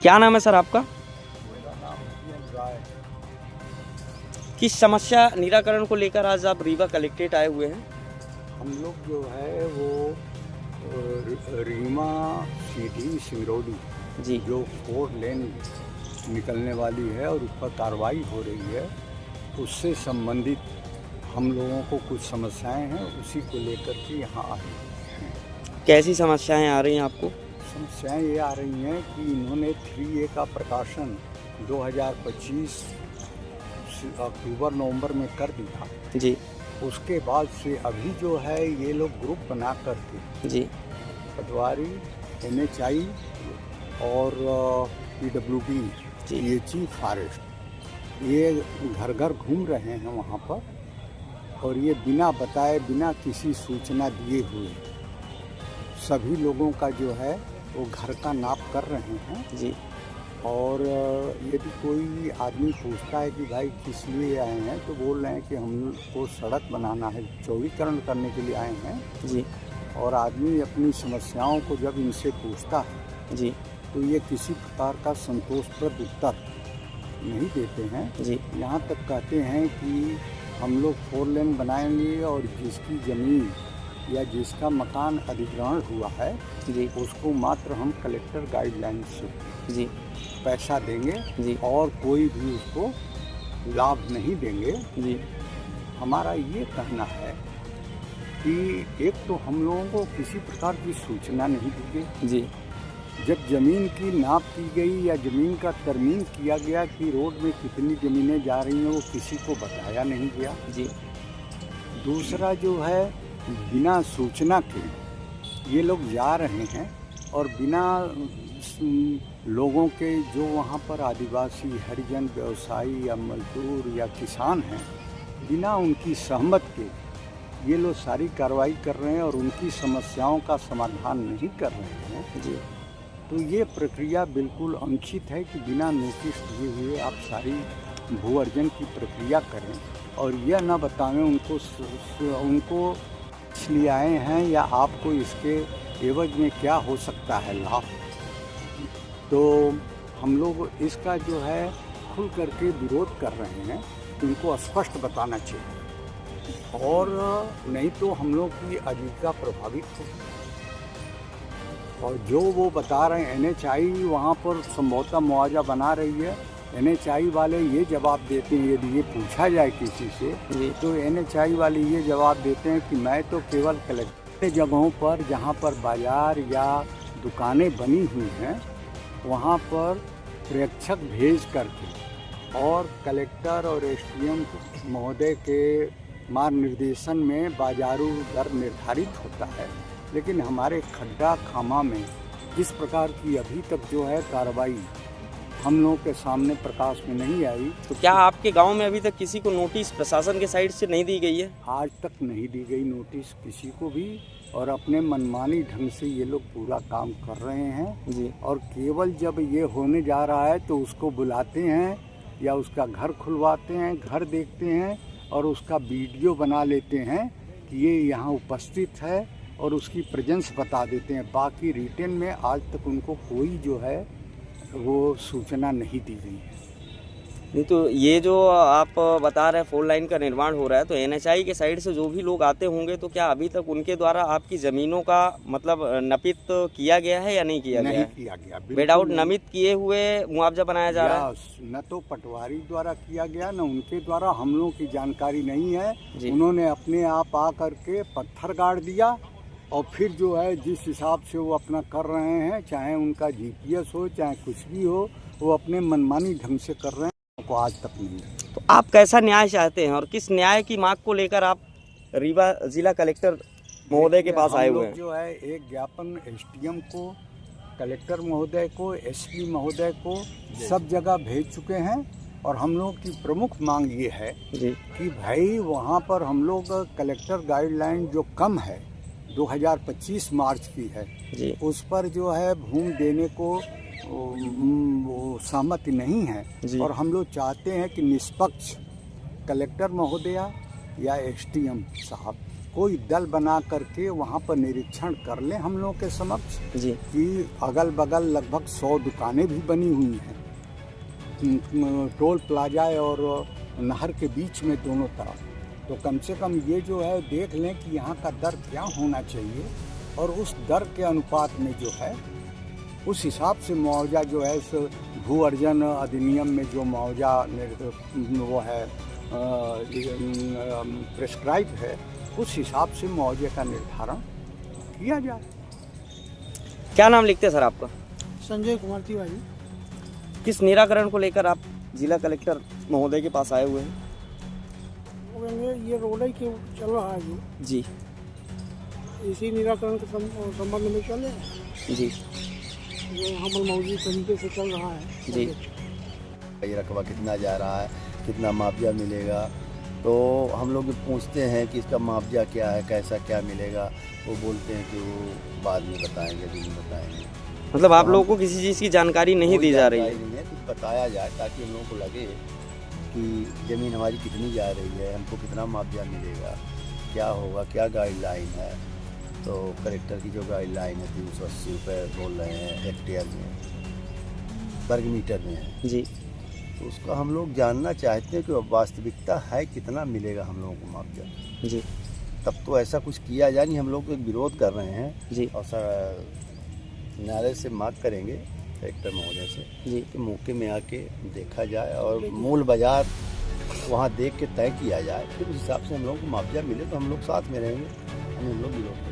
क्या नाम है सर आपका? मेरा नाम विजय राय। किस समस्या निराकरण को लेकर आज आप रीवा कलेक्ट्रेट आए हुए हैं? हम लोग जो है वो रीवा सीधी सिंगरौली जी जो 4 लेन निकलने वाली है और उस पर कार्रवाई हो रही है, उससे संबंधित हम लोगों को कुछ समस्याएं हैं, उसी को लेकर के यहाँ आए हैं। कैसी समस्याएं आ रही हैं आपको? समस्याएं ये आ रही हैं कि इन्होंने 3A का प्रकाशन 2025 अक्टूबर-नवंबर में कर दिया। जी उसके बाद से अभी जो है ये लोग ग्रुप बना करके जी पटवारी, NHI और PWD, PHE फॉरेस्ट ये घर घर घूम रहे हैं वहाँ पर, और ये बिना बताए, बिना किसी सूचना दिए हुए सभी लोगों का जो है वो घर का नाप कर रहे हैं। जी और यदि कोई आदमी पूछता है कि भाई किस लिए आए हैं, तो बोल रहे हैं कि हमको सड़क बनाना है, चौड़ीकरण करने के लिए आए हैं। जी और आदमी अपनी समस्याओं को जब इनसे पूछता है जी तो ये किसी प्रकार का संतोषप्रद उत्तर नहीं देते हैं। जी यहाँ तक कहते हैं कि हम लोग 4 लेन बनाएंगे और जिसकी ज़मीन या जिसका मकान अधिग्रहण हुआ है जी उसको मात्र हम कलेक्टर गाइडलाइन से जी पैसा देंगे जी और कोई भी उसको लाभ नहीं देंगे। जी हमारा ये कहना है कि एक तो हम लोगों को किसी प्रकार की सूचना नहीं दी गई। जी जब ज़मीन की नाप की गई या ज़मीन का तरमीम किया गया कि रोड में कितनी ज़मीनें जा रही हैं, वो किसी को बताया नहीं गया। जी दूसरा जो है, बिना सूचना के ये लोग जा रहे हैं और बिना लोगों के, जो वहाँ पर आदिवासी, हरिजन, व्यवसायी या मजदूर या किसान हैं, बिना उनकी सहमत के ये लोग सारी कार्रवाई कर रहे हैं और उनकी समस्याओं का समाधान नहीं कर रहे हैं। जी तो ये प्रक्रिया बिल्कुल अनुचित है कि बिना नोटिस दिए हुए आप सारी भू अर्जन की प्रक्रिया करें और यह न बताएं उनको इसलिए आए हैं या आपको इसके एवज में क्या हो सकता है लाभ। तो हम लोग इसका जो है खुल करके विरोध कर रहे हैं कि उनको स्पष्ट बताना चाहिए, और नहीं तो हम लोग की आजीविका प्रभावित हो। और जो वो बता रहे हैं, NHI वहाँ पर संभवतः मुआवजा बना रही है, NHI वाले ये जवाब देते हैं, यदि ये पूछा जाए किसी से तो NHI वाले ये जवाब देते हैं कि मैं तो केवल कलेक्टर जगहों पर जहाँ पर बाज़ार या दुकानें बनी हुई हैं वहाँ पर प्रेक्षक भेज करके और कलेक्टर और SDM महोदय के मार्गनिर्देशन में बाजारू दर निर्धारित होता है। लेकिन हमारे खड्डा खामा में इस प्रकार की अभी तक जो है कार्रवाई हम लोगों के सामने प्रकाश में नहीं आई। तो क्या आपके गांव में अभी तक किसी को नोटिस प्रशासन के साइड से नहीं दी गई है? आज तक नहीं दी गई नोटिस किसी को भी, और अपने मनमानी ढंग से ये लोग पूरा काम कर रहे हैं जी। और केवल जब ये होने जा रहा है तो उसको बुलाते हैं या उसका घर खुलवाते हैं, घर देखते हैं और उसका वीडियो बना लेते हैं कि ये यहाँ उपस्थित है और उसकी प्रेजेंस बता देते हैं। बाकी रिटेन में आज तक उनको कोई जो है वो सूचना नहीं दी गई है। नहीं तो ये जो आप बता रहे हैं 4 लाइन का निर्माण हो रहा है, तो NHI के साइड से जो भी लोग आते होंगे तो क्या अभी तक उनके द्वारा आपकी ज़मीनों का मतलब नमित किया गया है या नहीं किया गया है? नहीं किया गया। विदाउट नमित किए हुए मुआवजा बनाया जा रहा है? न तो पटवारी द्वारा किया गया, न उनके द्वारा। हम लोगों की जानकारी नहीं है। जी। उन्होंने अपने आप आ करके पत्थर गाड़ दिया और फिर जो है जिस हिसाब से वो अपना कर रहे हैं, चाहे उनका GPS हो चाहे कुछ भी हो, वो अपने मनमानी ढंग से कर रहे हैं, को आज तक नहीं है। तो आप कैसा न्याय चाहते हैं और किस न्याय की मांग को लेकर आप रीवा जिला कलेक्टर महोदय के पास आए हुए हैं? जो है एक ज्ञापन SDM को, कलेक्टर महोदय को, SP महोदय को सब जगह भेज चुके हैं और हम लोग की प्रमुख मांग ये है कि भाई वहाँ पर हम लोग कलेक्टर गाइडलाइन जो कम है 2025 मार्च की है जी। उस पर जो है भूमि देने को वो सहमति नहीं है और हम लोग चाहते हैं कि निष्पक्ष कलेक्टर महोदया या SDM साहब कोई दल बना करके वहाँ पर निरीक्षण कर ले हम लोगों के समक्ष जी कि अगल बगल लगभग 100 दुकानें भी बनी हुई हैं टोल प्लाजा और नहर के बीच में दोनों तरफ। तो कम से कम ये जो है देख लें कि यहाँ का दर क्या होना चाहिए और उस दर के अनुपात में जो है उस हिसाब से मुआवजा जो है इस भू अर्जन अधिनियम में जो मुआवजा वो है प्रेस्क्राइब है उस हिसाब से मुआवजे का निर्धारण किया जाए। क्या नाम लिखते हैं सर आपका? संजय कुमार तिवारी। किस निराकरण को लेकर आप जिला कलेक्टर महोदय के पास आए हुए हैं? ये रोड ही क्यों चल रहा है जी इसी निराकरण के संबंध में चले हैं जी जो हमल मौजूद तरीके से चल रहा है जी। ये रकबा कितना जा रहा है, कितना मुआवजा मिलेगा, तो हम लोग पूछते हैं कि इसका मुआवजा क्या है, कैसा क्या मिलेगा। वो बोलते हैं कि वो बाद में बताएंगे, दिन में बताएंगे। मतलब आप लोगों को किसी चीज़ की जानकारी नहीं दी जा रही है? नहीं है, कुछ बताया जाए ताकि हम लोगों को लगे कि ज़मीन हमारी कितनी जा रही है, हमको कितना मुआवजा मिलेगा, क्या होगा, क्या गाइडलाइन है। तो कलेक्टर की जो गाइडलाइन है 380 रुपये बोल रहे हैं हेक्टेयर में, वर्ग मीटर में है जी। तो उसका हम लोग जानना चाहते हैं कि वास्तविकता है कितना मिलेगा हम लोगों को मुआवजा। जी तब तो ऐसा कुछ किया जाए नहीं। हम लोग एक विरोध कर रहे हैं जी और सर न्यायालय से मांग करेंगे कलेक्टर महोदय से जी कि मौके में आके देखा जाए और मूल बाजार वहाँ देख के तय किया जाए, फिर उस हिसाब से हम लोग को मुआवजा मिले तो हम लोग साथ में रहेंगे, हम लोग विरोध करेंगे।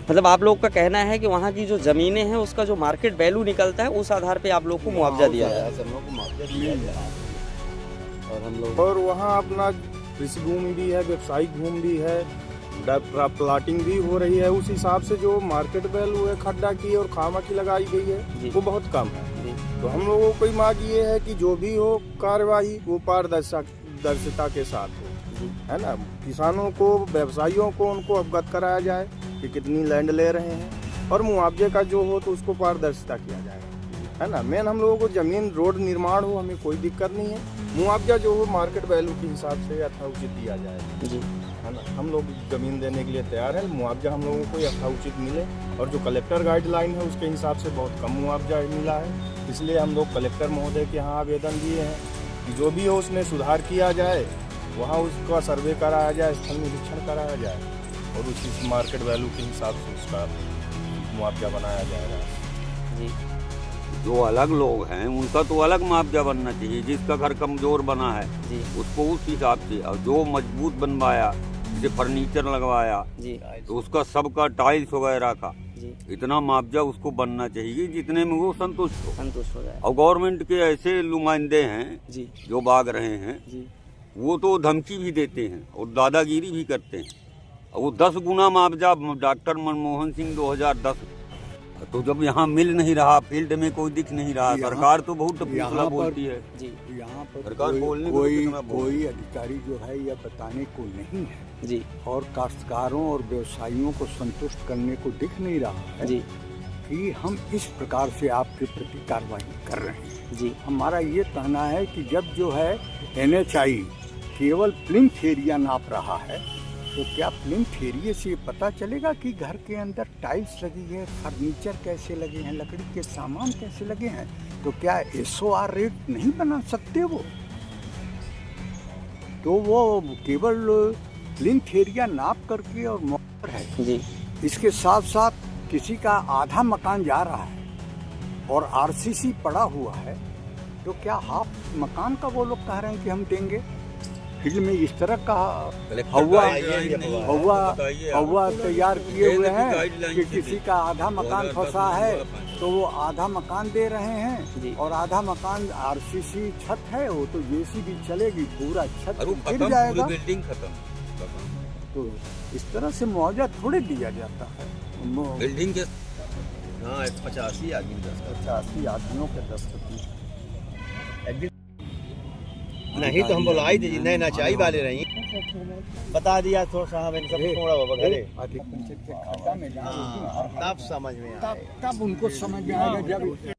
मतलब आप लोग का कहना है कि वहाँ की जो ज़मीनें हैं उसका जो मार्केट वैल्यू निकलता है उस आधार पे आप लोग को मुआवजा दिया जाए? हम लोग को मुआवजा दिया जाए और हम लोग और वहाँ अपना कृषि भूमि भी है, व्यावसायिक भूमि भी है, प्लाटिंग भी हो रही है। उस हिसाब से जो मार्केट वैल्यू है खड्डा की और खामा की लगाई गई है वो बहुत कम है। तो हम लोगों को मांग ये है कि जो भी हो कार्यवाही वो पारदर्शिता के साथ हो, है ना। किसानों को, व्यवसायियों को उनको अवगत कराया जाए कि कितनी लैंड ले रहे हैं और मुआवजे का जो हो तो उसको पारदर्शिता किया जाए, है ना। मेन हम लोगों को जमीन रोड निर्माण हो, हमें कोई दिक्कत नहीं है। मुआवजा जो हो मार्केट वैल्यू के हिसाब से यथाउचित दिया जाए जी, है ना। हम लोग जमीन देने के लिए तैयार है, मुआवजा हम लोगों को यथाउचित मिले। और जो कलेक्टर गाइडलाइन है उसके हिसाब से बहुत कम मुआवजा मिला है, इसलिए हम लोग कलेक्टर महोदय के यहाँ आवेदन दिए हैं कि जो भी हो उसमें सुधार किया जाए, वहाँ उसका सर्वे कराया जाए, स्थल निरीक्षण कराया जाए और उसी मार्केट वैल्यू के हिसाब से उसका मुआवजा बनाया जाएगा जी। जो अलग लोग हैं उनका तो अलग मुआवजा बनना चाहिए। जिसका घर कमजोर बना है जी उसको उस हिसाब से, और जो मजबूत बनवाया, जैसे फर्नीचर लगवाया जी तो उसका सबका टाइल्स वगैरह का जी इतना मुआवजा उसको बनना चाहिए जितने में वो संतुष्ट हो जाए। और गवर्नमेंट के ऐसे नुमाइंदे हैं जी जो भाग रहे हैं जी वो तो धमकी भी देते हैं और दादागिरी भी करते हैं। और वो 10 गुना मुआवजा डॉक्टर मनमोहन सिंह 2010, तो जब यहाँ मिल नहीं रहा, फील्ड में कोई दिख नहीं रहा, सरकार तो बहुत फैसला बोलती है जी। यहाँ पर सरकार बोलने कोई अधिकारी जो है यह बताने को नहीं है जी और काश्तकारों और व्यवसायियों को संतुष्ट करने को दिख नहीं रहा है जी कि हम इस प्रकार से आपके प्रति कार्रवाई कर रहे हैं जी। हमारा ये कहना है कि जब जो है NHI केवल प्लिंथ एरिया नाप रहा है तो क्या प्लिंथ एरिया से पता चलेगा कि घर के अंदर टाइल्स लगी है, फर्नीचर कैसे लगे हैं, लकड़ी के सामान कैसे लगे हैं? तो क्या SOR रेट नहीं बना सकते वो? तो वो केवल प्लिंथ एरिया नाप करके और मौका है जी। इसके साथ साथ किसी का आधा मकान जा रहा है और RCC पड़ा हुआ है, तो क्या हाफ मकान का वो लोग कह रहे हैं कि हम देंगे? फील्ड में इस तरह का हवा तैयार किए हुए हैं कि किसी का आधा मकान फंसा है तो वो आधा मकान दे रहे हैं और आधा मकान RCC छत है, वो तो JCB चलेगी, पूरा छत गिर जाएगा। बिल्डिंग खत्म, तो इस तरह से मुआवजा थोड़े दिया जाता है। बिल्डिंग के 85 आदमी 85 आदमियों के 10%। नहीं तो हम बुलाई थी नए नचाई वाले नहीं बता दिया तो साहब इनका थोड़ा अधिक खड्डा में तब समझ में आया। तब उनको समझ में आएगा जब